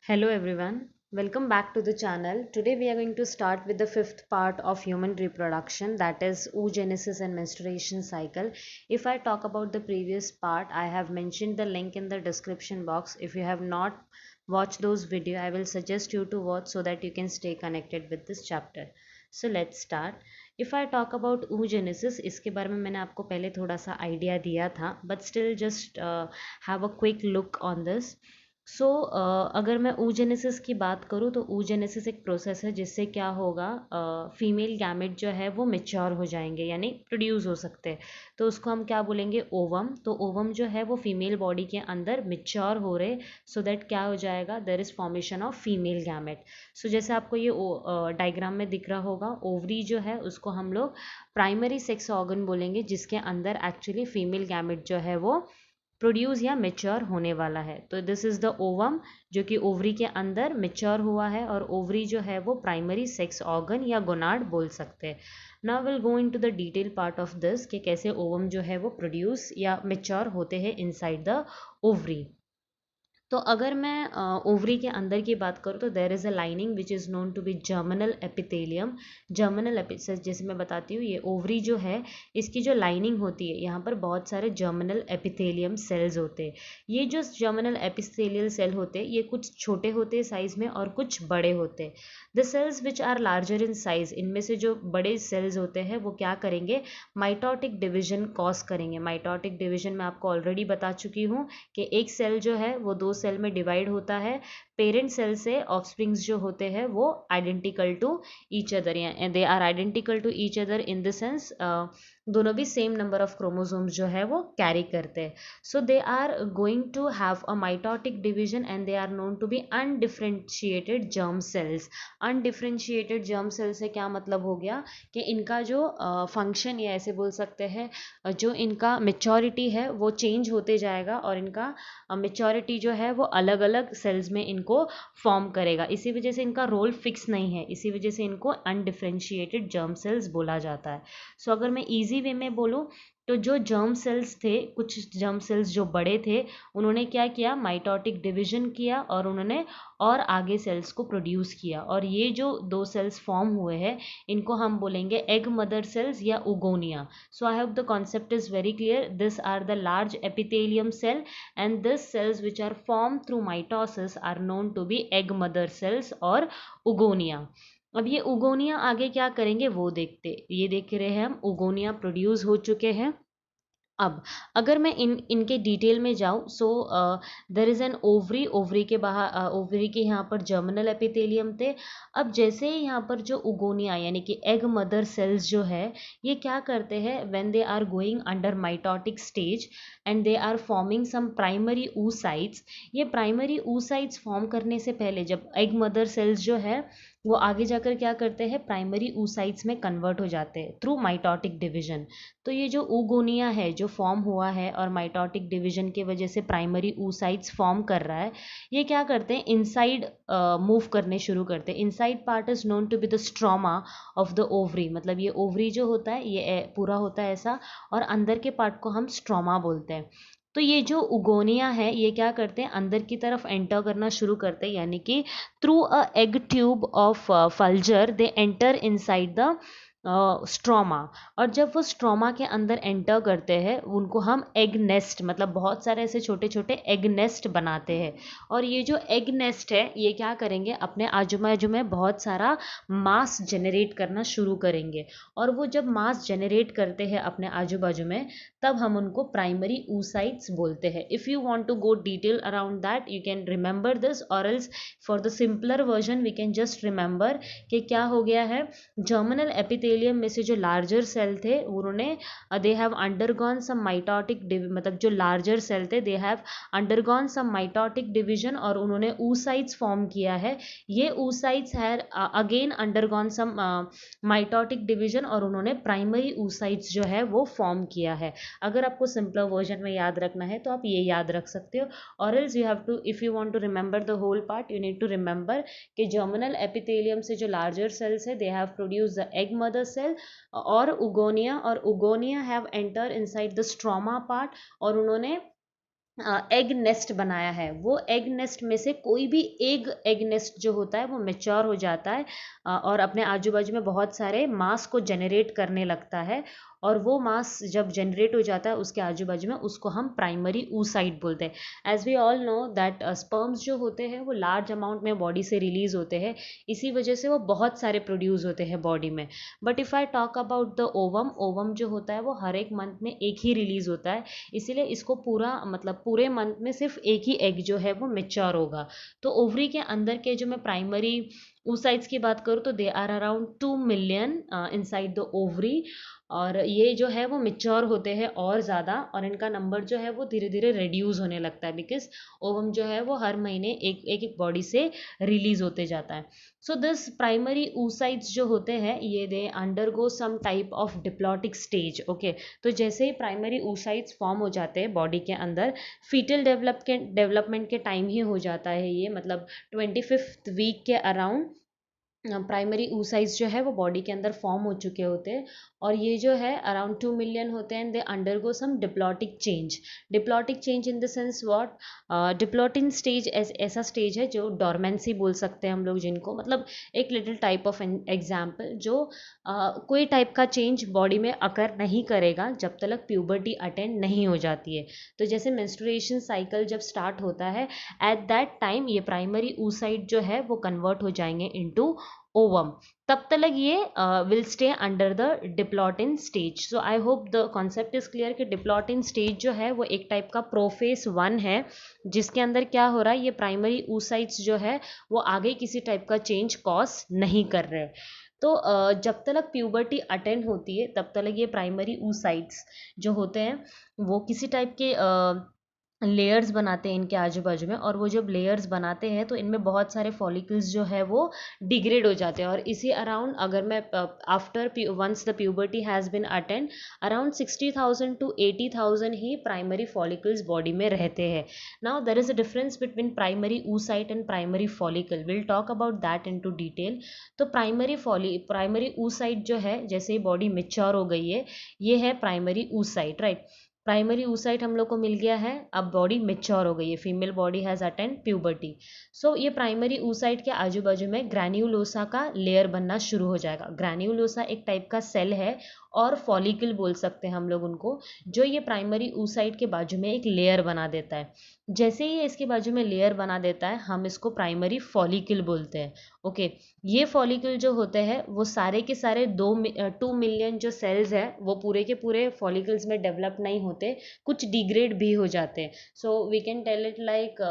Hello everyone, welcome back to the channel. Today we are going to start with the fifth part of human reproduction, that is oogenesis and menstruation cycle. If I talk about the previous part, I have mentioned the link in the description box. If you have not watched those video, I will suggest you to watch so that you can stay connected with this chapter. So let's start. If I talk about oogenesis, इसके बारे में मैंने आपको पहले थोड़ा सा idea दिया था, but still just have a quick look on this. सो अगर मैं oogenesis की बात करूँ तो oogenesis एक प्रोसेस है जिससे क्या होगा, फीमेल गैमेट जो है वो मेच्योर हो जाएंगे यानी प्रोड्यूस हो सकते हैं। तो उसको हम क्या बोलेंगे, ओवम। तो ओवम जो है वो फीमेल बॉडी के अंदर मेच्योर हो रहे, सो दैट क्या हो जाएगा, there is formation of female gamete. So जैसे आपको ये डायग्राम में दिख रहा होगा, ओवरी जो है उसको हम लोग प्राइमरी सेक्स ऑर्गन बोलेंगे, जिसके अंदर एक्चुअली फीमेल गैमेट जो है वो प्रोड्यूस या मेच्योर होने वाला है। तो दिस इज द ओवम जो कि ओवरी के अंदर मेच्योर हुआ है, और ओवरी जो है वो प्राइमरी सेक्स ऑर्गन या गोनाड बोल सकते हैं। Now will go in to the detail part of this कि कैसे ओवम जो है वो प्रोड्यूस या मेच्योर होते हैं इनसाइड द ओवरी। तो अगर मैं ओवरी के अंदर की बात करूँ तो there is a lining which is known to be germinal epithelium. Germinal epithelium जैसे मैं बताती हूँ, ये ओवरी जो है इसकी जो लाइनिंग होती है, यहाँ पर बहुत सारे जर्मिनल एपिथेलियम सेल्स होते हैं। ये जो जर्मिनल एपिथेलियल सेल होते हैं ये कुछ छोटे होते हैं साइज में और कुछ बड़े होते हैं। The cells which are larger in size, इनमें से जो बड़े सेल्स होते हैं वो क्या करेंगे, माइटोटिक डिवीजन कॉज करेंगे। माइटोटिक डिवीजन मैं आपको ऑलरेडी बता चुकी हूँ कि एक सेल जो है वो दो सेल में डिवाइड होता है। पेरेंट सेल से ऑफस्प्रिंग्स जो होते हैं वो आइडेंटिकल टू ईच अदर, या they are identical to each other in the sense दोनों भी सेम नंबर ऑफ क्रोमोसोम्स जो है वो कैरी करते हैं। So they are going to have a mitotic division and they are known to be undifferentiated germ cells. Undifferentiated germ cell से क्या मतलब हो गया कि इनका जो फंक्शन, या ऐसे बोल सकते हैं जो इनका मेच्योरिटी है वो चेंज होते जाएगा, और इनका मेच्योरिटी जो है वो अलग अलग सेल्स में इनको फॉर्म करेगा। इसी वजह से इनका रोल फिक्स नहीं है, इसी वजह से इनको अनडिफरेंशिएटेड जर्म सेल्स बोला जाता है। सो अगर मैं इजी वे में बोलूँ तो जो जर्म सेल्स थे, कुछ जर्म सेल्स जो बड़े थे, उन्होंने क्या किया, माइटोटिक डिवीजन किया और उन्होंने और आगे सेल्स को प्रोड्यूस किया, और ये जो दो सेल्स फॉर्म हुए हैं इनको हम बोलेंगे एग मदर सेल्स या oogonia. So I hope the concept is very clear. This are the large epithelium cell and these cells which are formed through mitosis are known to be egg mother cells और उगोनिया। अब ये उगोनिया आगे क्या करेंगे वो देखते, ये देख रहे हैं हम, उगोनिया प्रोड्यूस हो चुके हैं। अब अगर मैं इनके डिटेल में जाऊँ, so there is an ovary. Ovary के बाहर, ओवरी के यहाँ पर जर्मिनल एपिथेलियम थे। अब जैसे ही यहाँ पर जो उगोनिया यानी कि एग मदर सेल्स जो है ये क्या करते हैं, when they are going under mitotic stage and they are forming some primary oocytes। ये प्राइमरी oocytes फॉर्म करने से पहले जब एग मदर सेल्स जो है वो आगे जाकर क्या करते हैं, प्राइमरी oocytes में कन्वर्ट हो जाते हैं थ्रू माइटोटिक डिवीजन। तो ये जो ऊगोनिया है जो फॉर्म हुआ है और माइटोटिक डिवीजन की वजह से प्राइमरी oocytes फॉर्म कर रहा है, ये क्या करते हैं, इनसाइड मूव करने शुरू करते हैं। Inside part is known to be the stroma of the ovary. मतलब ये ओवरी जो होता है ये पूरा होता है ऐसा, और अंदर के पार्ट को हम स्ट्रोमा बोलते हैं। तो ये जो उगोनिया है ये क्या करते हैं, अंदर की तरफ एंटर करना शुरू करते हैं, यानी कि through a egg tube of Pfluger they enter inside the stroma. और जब वो स्ट्रोमा के अंदर एंटर करते हैं उनको हम एग नेस्ट, मतलब बहुत सारे ऐसे छोटे छोटे एग नेस्ट बनाते हैं। और ये जो एग नेस्ट है ये क्या करेंगे, अपने आजू बाजू में बहुत सारा मास जनरेट करना शुरू करेंगे। और वो जब मास जनरेट करते हैं अपने आजू बाजू में, तब हम उनको प्राइमरी oocytes बोलते हैं। If you want to go detail around that you can remember this, और else for the simpler version we can just remember कि क्या हो गया है, जर्मिनल एपिथेलियम में से जो लार्जर सेल थे उन्होंने, they have undergone some mitotic, मतलब जो लार्जर सेल थे they have undergone some mitotic division और उन्होंने oocytes फॉर्म किया है। ये oocytes have again undergone some mitotic division और उन्होंने प्राइमरी oocytes जो है वो फॉर्म किया है। अगर आपको सिंपलर वर्जन में याद रखना है तो आप ये याद रख सकते हो, और else you have to, if you want to remember the whole part you need to remember कि जर्मिनल एपिथेलियम से जो लार्जर सेल्स है they have produce the egg mother cell और oogonia have enter inside the stroma part, और उन्होंने egg nest बनाया है, वो एग नेस्ट में से कोई भी एग नेस्ट जो होता है वो मेच्योर हो जाता है और अपने आजू बाजू में बहुत सारे मास को जनरेट करने लगता है। और वो मास जब जनरेट हो जाता है उसके आजू बाजू में, उसको हम प्राइमरी oocyte बोलते हैं। As we all know that sperms जो होते हैं वो लार्ज अमाउंट में बॉडी से रिलीज होते हैं, इसी वजह से वो बहुत सारे प्रोड्यूस होते हैं बॉडी में। But if I talk about the ovum, ovum जो होता है वो हर एक मंथ में एक ही रिलीज होता है, इसीलिए इसको पूरा मतलब पूरे मंथ में सिर्फ एक ही एग जो है वो मेच्योर होगा। तो ओवरी के अंदर के जो मैं प्राइमरी oocytes की बात करूँ तो they are around 2 million inside the ovary. और ये जो है वो मेच्योर होते हैं और ज़्यादा, और इनका नंबर जो है वो धीरे धीरे रिड्यूस होने लगता है, बिकॉज ओवम जो है वो हर महीने एक एक बॉडी से रिलीज होते जाता है। सो दिस प्राइमरी oocytes जो होते हैं ये they undergo some type of diplotic stage. Okay, तो जैसे ही प्राइमरी oocytes फॉर्म हो जाते हैं बॉडी के अंदर, फीटल डेवलपमेंट के टाइम ही हो जाता है ये, मतलब 25th वीक के अराउंड प्राइमरी oocytes जो है वो बॉडी के अंदर फॉर्म हो चुके होते हैं। और ये जो है अराउंड 2 मिलियन होते हैं, they undergo some diplotic change. Diplotic change in the sense what, diplotene stage ऐसा स्टेज है जो डॉर्मेंसी बोल सकते हैं हम लोग जिनको, मतलब एक लिटिल टाइप ऑफ एग्जाम्पल जो कोई टाइप का चेंज बॉडी में अकर नहीं करेगा जब तक प्यूबर्टी अटेंड नहीं हो जाती है। तो जैसे मेंस्ट्रुएशन साइकिल जब स्टार्ट होता है, एट दैट टाइम ये प्राइमरी oocyte जो है वो कन्वर्ट हो जाएंगे इनटू ओवम। तब तक ये will stay under the diplotene stage. So I hope the concept is clear कि डिप्लॉटिन स्टेज जो है वो एक टाइप का प्रोफेस 1 है, जिसके अंदर क्या हो रहा है, ये प्राइमरी oocytes जो है वो आगे किसी टाइप का चेंज कॉज नहीं कर रहे। तो जब तक प्यूबर्टी अटेंड होती है तब तक ये प्राइमरी oocytes जो होते हैं वो किसी टाइप के लेयर्स बनाते हैं इनके आजू बाजू में, और वो जब लेयर्स बनाते हैं तो इनमें बहुत सारे फॉलिकल्स जो है वो डिग्रेड हो जाते हैं। और इसी अराउंड अगर मैं after once the puberty has been attend, around 60,000 to 80,000 ही प्राइमरी फॉलिकल्स बॉडी में रहते हैं। Now there is a difference between primary oocyte and primary follicle, will talk about that in to detail. तो primary oocyte जो है, जैसे ही body mature हो गई है, ये है primary oocyte, right. Primary oocyte हम लोग को मिल गया है, अब बॉडी मेच्योर हो गई है, female body has attend puberty. So ये प्राइमरी oocyte के आजू बाजू में ग्रैन्युलोसा का लेयर बनना शुरू हो जाएगा। ग्रैन्युलोसा एक टाइप का सेल है और फॉलिकल बोल सकते हैं हम लोग उनको, जो ये प्राइमरी oocyte के बाजू में एक लेयर बना देता है। जैसे ही इसके बाजू में लेयर बना देता है हम इसको प्राइमरी फॉलिकल बोलते हैं। ओके, ये फॉलिकल जो होते हैं वो सारे के सारे 2 मिलियन जो सेल्स है वो पूरे के पूरे फॉलिकल्स में डेवलप नहीं होते, कुछ डिग्रेड भी हो जाते हैं। So we can tell it like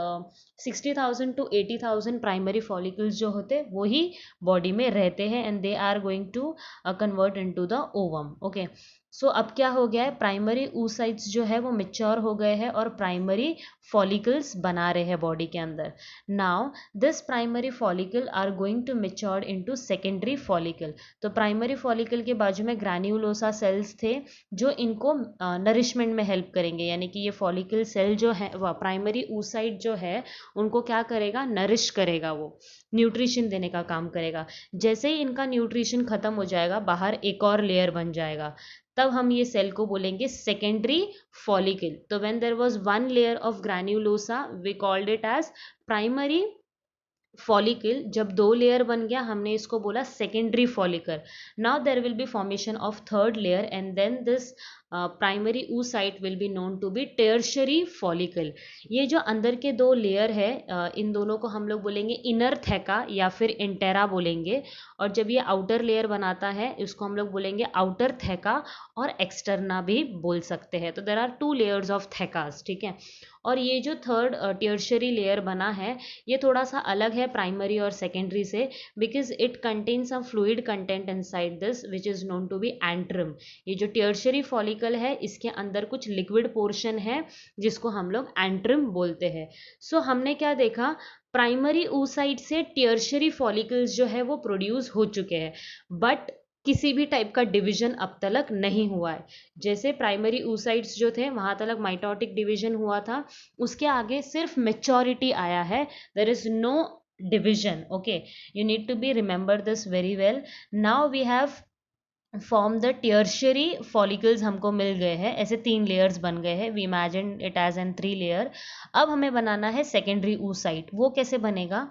60,000 to 80,000 primary follicles जो होते वो ही बॉडी में रहते हैं, and they are going to convert into the ovum. Okay, so अब क्या हो गया है, प्राइमरी oocytes जो है वो मेच्योर हो गए हैं और प्राइमरी फॉलिकल्स बना रहे हैं बॉडी के अंदर। Now this primary follicle are going to mature into secondary follicle. तो प्राइमरी फॉलिकल के बाजू में ग्रैन्युलोसा सेल्स थे जो इनको नरिशमेंट में हेल्प करेंगे, यानी कि ये फॉलिकल सेल जो है वह प्राइमरी oocyte जो है उनको क्या करेगा, नरिश करेगा, वो न्यूट्रिशन देने का काम करेगा। जैसे ही इनका न्यूट्रिशन खत्म हो जाएगा, बाहर एक और लेयर बन जाएगा, तब हम ये सेल को बोलेंगे सेकेंडरी फॉलिकल। तो when there was one layer of granulosa we called it as primary follicle. जब 2 लेयर बन गया हमने इसको बोला secondary follicle. Now there will be formation of third layer and then this primary oocyte will be known to be tertiary follicle. ये जो अंदर के 2 लेयर है इन दोनों को हम लोग बोलेंगे इनर थेका या फिर इंटेरा बोलेंगे, और जब ये आउटर लेयर बनाता है इसको हम लोग बोलेंगे आउटर थेका और एक्सटर्ना भी बोल सकते हैं। तो देर आर 2 लेयर्स ऑफ थेकास, ठीक है। और ये जो थर्ड टर्शियरी लेयर बना है ये थोड़ा सा अलग है प्राइमरी और सेकेंडरी से, because it contains some fluid content inside this which is known to be antrum. ये जो टर्शियरी फॉलिकल है इसके अंदर कुछ लिक्विड पोर्शन है जिसको हम लोग एंट्रम बोलते हैं। सो हमने क्या देखा, प्राइमरी oocyte से टर्शियरी फॉलिकल्स जो है वो प्रोड्यूस हो चुके हैं, बट किसी भी टाइप का डिवीजन अब तक नहीं हुआ है। जैसे प्राइमरी oocytes जो थे वहां तक माइटोटिक डिवीजन हुआ था, उसके आगे सिर्फ मेच्योरिटी आया है, there is no division. Okay, you need to be remember this very well. Now we have form the tertiary follicles हमको मिल गए हैं, ऐसे 3 लेयर्स बन गए हैं, we imagine it as an 3 layer. अब हमें बनाना है सेकेंडरी oocyte। वो कैसे बनेगा?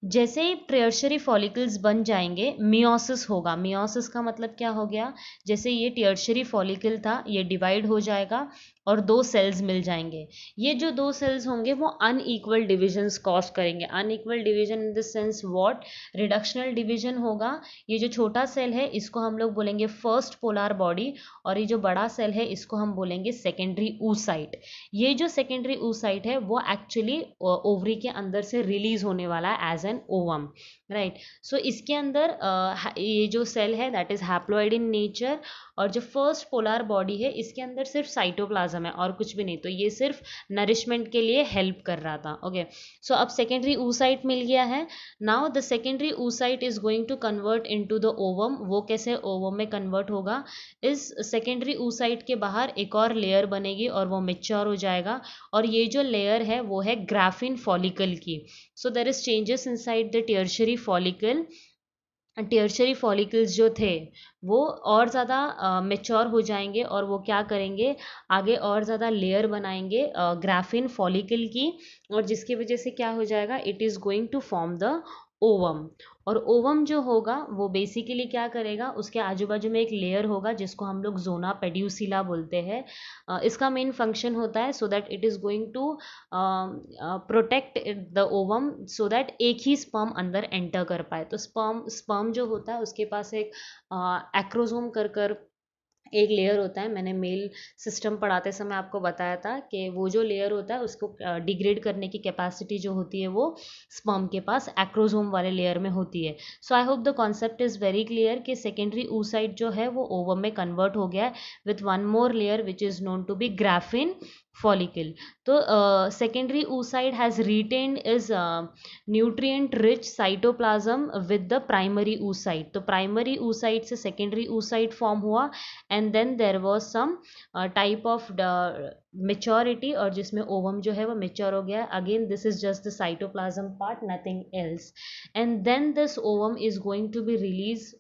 जैसे ही टर्शियरी फॉलिकल्स बन जाएंगे, मियोसिस होगा। मियोसिस का मतलब क्या हो गया? जैसे ये टर्शियरी फॉलिकल था, ये डिवाइड हो जाएगा और 2 सेल्स मिल जाएंगे। ये जो 2 सेल्स होंगे वो अनइक्वल डिविजन्स कॉज करेंगे। Unequal division in the sense what? Reductional division होगा। ये जो छोटा सेल है इसको हम लोग बोलेंगे फर्स्ट पोलर बॉडी, और ये जो बड़ा सेल है इसको हम बोलेंगे सेकेंडरी oocyte। ये जो सेकेंडरी oocyte है वो एक्चुअली ओवरी के अंदर से रिलीज होने वाला है एज एन ओवम, राइट। सो इसके अंदर ये जो सेल है that is haploid in nature, और जो फर्स्ट पोलर बॉडी है इसके अंदर सिर्फ साइटोप्लाज्म है और कुछ भी नहीं, तो ये सिर्फ नरिशमेंट के लिए हेल्प कर रहा था। ओके, सो अब सेकेंडरी oocyte मिल गया है। Now the secondary oocyte is going to convert into the ovum. वो कैसे ओवम में कन्वर्ट होगा? इस सेकेंडरी oocyte के बाहर एक और लेयर बनेगी और वो मेच्योर हो जाएगा, और ये जो लेयर है वो है ग्राफिन फॉलिकल की। So there is changes inside the tertiary follicle. Tertiary follicles जो थे वो और ज़्यादा मेच्योर हो जाएंगे, और वो क्या करेंगे? आगे और ज़्यादा लेयर बनाएंगे ग्राफिन फॉलिकल की, और जिसकी वजह से क्या हो जाएगा? It is going to form the ovum. और ओवम जो होगा वो बेसिकली क्या करेगा? उसके आजू बाजू में एक लेयर होगा जिसको हम लोग जोना पेड्यूसिला बोलते हैं। इसका मेन फंक्शन होता है so that it is going to protect the ovum, so that एक ही स्पर्म अंदर एंटर कर पाए। तो स्पर्म जो होता है उसके पास एक एक्रोसोम कर कर एक लेयर होता है। मैंने मेल सिस्टम पढ़ाते समय आपको बताया था कि वो जो लेयर होता है उसको डिग्रेड करने की कैपेसिटी जो होती है वो स्पर्म के पास एक्रोसोम वाले लेयर में होती है। So I hope the concept is very clear कि सेकेंडरी oocyte जो है वो ओवम में कन्वर्ट हो गया है with one more layer which is known to be Graafian follicle. तो सेकेंडरी oocyte has retained is nutrient rich cytoplasm with the primary oocyte। तो प्राइमरी oocyte से सेकेंडरी oocyte फॉर्म हुआ, and then there was some type of maturity, और जिसमें ovum जो है वो मेच्योर हो गया है। Again this is just the cytoplasm part, nothing else. And then this ovum is going to be release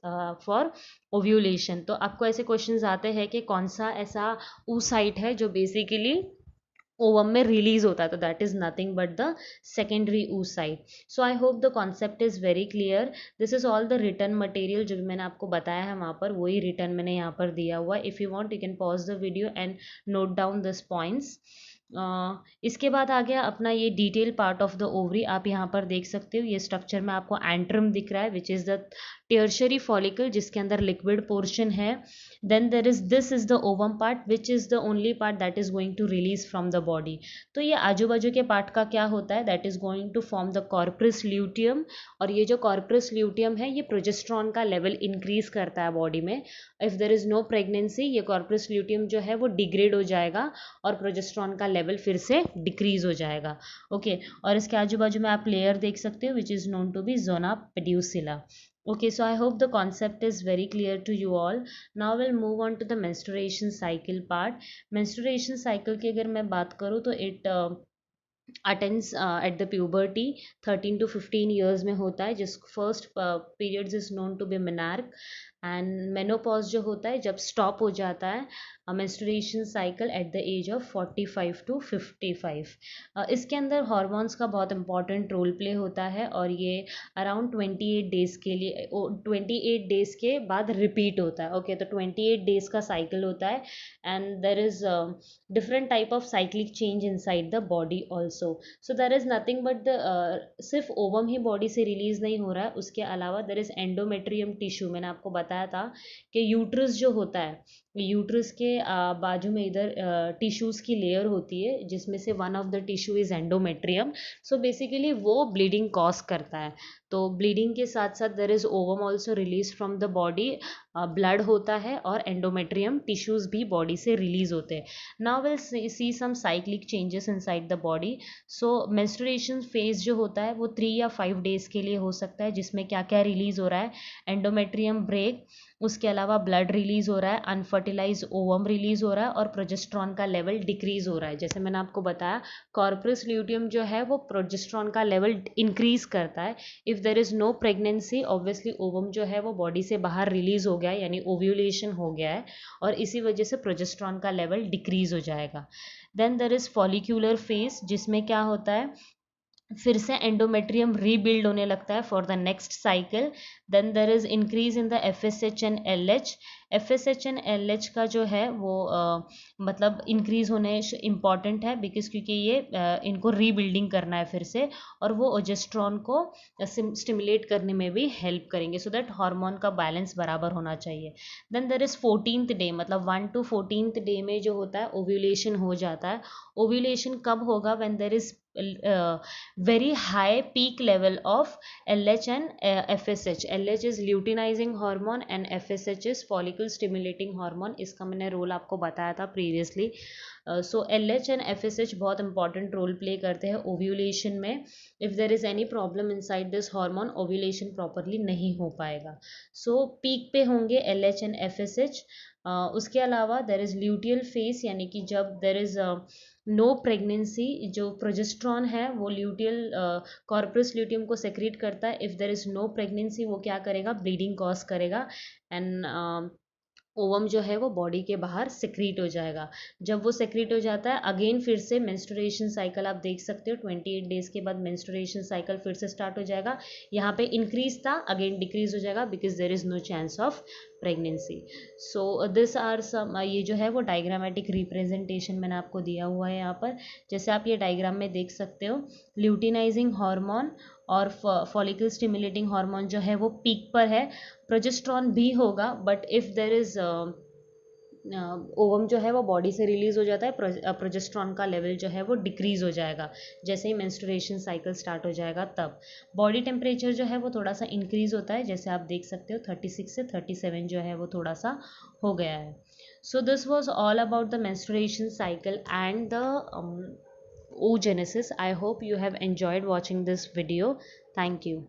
for ovulation. तो आपको ऐसे क्वेश्चंस आते हैं कि कौन सा ऐसा oocyte है जो बेसिकली ओवम में रिलीज होता है, तो that is nothing but the secondary oocyte। So I hope the concept is very clear. This is all the return material जो भी मैंने आपको बताया है वहाँ पर, वही रिटर्न मैंने यहाँ पर दिया हुआ है। If you want you can pause the video and note down this points. इसके बाद आ गया अपना ये detail part of the ovary. आप यहाँ पर देख सकते हो ये स्ट्रक्चर में आपको एंट्रम दिख रहा है which is the tertiary follicle जिसके अंदर लिक्विड पोर्शन है। Then there is this is the ovum part which is the only part that is going to release from the body. तो ये आजू बाजू के पार्ट का क्या होता है? That is going to form the corpus luteum, और ये जो कॉर्पस ल्यूटियम है ये प्रोजेस्ट्रॉन का लेवल इंक्रीज करता है बॉडी में। If there is no pregnancy ये कॉर्पस ल्यूटियम जो है वो डिग्रेड हो जाएगा और प्रोजेस्ट्रॉन का लेवल फिर से डिक्रीज हो जाएगा। ओके, और इसके आजू बाजू में आप लेयर देख सकते हो which is known to be zona pellucida. Okay, so I hope the concept is very clear to you all. Now we'll move on to the menstruation cycle part. Menstruation cycle की अगर मैं बात करूँ तो it attends at the puberty 13 to 15 years में होता है, जिस first periods is known to be menarche. And menopause जो होता है जब स्टॉप हो जाता है menstruation cycle at the age of 45 to 55। इसके अंदर हॉर्मोन्स का बहुत इंपॉर्टेंट रोल प्ले होता है, और ये अराउंड 28 डेज के लिए 28 डेज के बाद रिपीट होता है। ओके, तो 28 डेज का साइकिल होता है, and there is different type of cyclic change inside the body also. So there is nothing but the सिर्फ ओवम ही बॉडी से रिलीज नहीं हो रहा है, उसके अलावा there is endometrium tissue। मैंने आपको बताया था कि यूट्रस जो होता है, यूट्रस के बाजू में इधर टिश्यूज़ की लेयर होती है जिसमें से one of the tissue is endometrium. So basically वो ब्लीडिंग कॉज करता है। तो ब्लीडिंग के साथ साथ there is ovum also release from the body, blood होता है और एंडोमेट्रियम टिश्यूज़ भी बॉडी से रिलीज होते हैं। Now will see some cyclic changes inside the body. So menstruation phase जो होता है वो 3 या 5 डेज के लिए हो सकता है, जिसमें क्या क्या रिलीज हो रहा है? एंडोमेट्रियम ब्रेक, उसके अलावा ब्लड रिलीज हो रहा है, अनफर्टिलाइज ओवम रिलीज हो रहा है और प्रोजेस्ट्रॉन का लेवल डिक्रीज हो रहा है। जैसे मैंने आपको बताया कॉर्पस ल्यूटियम जो है वो प्रोजेस्ट्रॉन का लेवल इंक्रीज करता है। If there is no pregnancy obviously ovum जो है वो बॉडी से बाहर रिलीज हो गया है, यानी ओव्यूलेशन हो गया है और इसी वजह से प्रोजेस्ट्रॉन का लेवल डिक्रीज हो जाएगा। Then there is follicular phase, जिसमें क्या होता है फिर से एंडोमेट्रियम रीबिल्ड होने लगता है for the next cycle. Then there is increase in the F S H and L H. F S H and L H का जो है वो मतलब इंक्रीज होने इम्पॉर्टेंट है बिकॉज क्योंकि ये इनको रीबिल्डिंग करना है फिर से, और वो ओजेस्ट्रॉन को स्टिमुलेट करने में भी हेल्प करेंगे सो दैट हार्मोन का बैलेंस बराबर होना चाहिए। Then there is 14th day, मतलब 1 to 14th डे में जो होता है ओव्यूलेशन हो जाता है। ओव्यूलेशन कब होगा? When there is very high peak level of LH and FSH. LH is luteinizing hormone and FSH is follicle stimulating hormone. इसका मैंने रोल आपको बताया था previously. So LH and FSH बहुत इंपॉर्टेंट रोल प्ले करते हैं ओव्यूलेशन में। If there is any problem inside this hormone ovulation properly नहीं हो पाएगा। सो पीक पे होंगे LH एंड FSH। उसके अलावा देर इज ल्यूटियल फेस, यानी कि जब देर इज नो प्रेगनेंसी, जो प्रोजेस्ट्रॉन है वो ल्यूटियल कॉर्पस ल्यूटियम को सेक्रेट करता है। If there is no pregnancy वो क्या करेगा? ब्लीडिंग कॉज करेगा एंड ओवम जो है वो बॉडी के बाहर सेक्रीट हो जाएगा। जब वो सेक्रीट हो जाता है अगेन फिर से मेंस्ट्रुएशन साइकिल आप देख सकते हो 28 डेज के बाद मेंस्ट्रुएशन साइकिल फिर से स्टार्ट हो जाएगा। यहाँ पे इंक्रीज था अगेन डिक्रीज हो जाएगा because there is no chance of pregnancy. So this are some, ये जो है वो डायग्रामेटिक रिप्रेजेंटेशन मैंने आपको दिया हुआ है यहाँ पर। जैसे आप ये डायग्राम में देख सकते हो ल्यूटिनाइजिंग हार्मोन और फॉलिकल स्टिमुलेटिंग हार्मोन जो है वो पीक पर है। प्रोजेस्ट्रॉन भी होगा but if there is ovum जो है वो बॉडी से रिलीज हो जाता है, प्रोजेस्ट्रॉन का लेवल जो है वो डिक्रीज हो जाएगा जैसे ही मेंस्ट्रुएशन साइकिल स्टार्ट हो जाएगा तब। बॉडी टेम्परेचर जो है वो थोड़ा सा इंक्रीज होता है, जैसे आप देख सकते हो 36 से 37 जो है वो थोड़ा सा हो गया है। So this was all about the menstruation cycle and the oogenesis. I hope you have enjoyed watching this video. Thank you.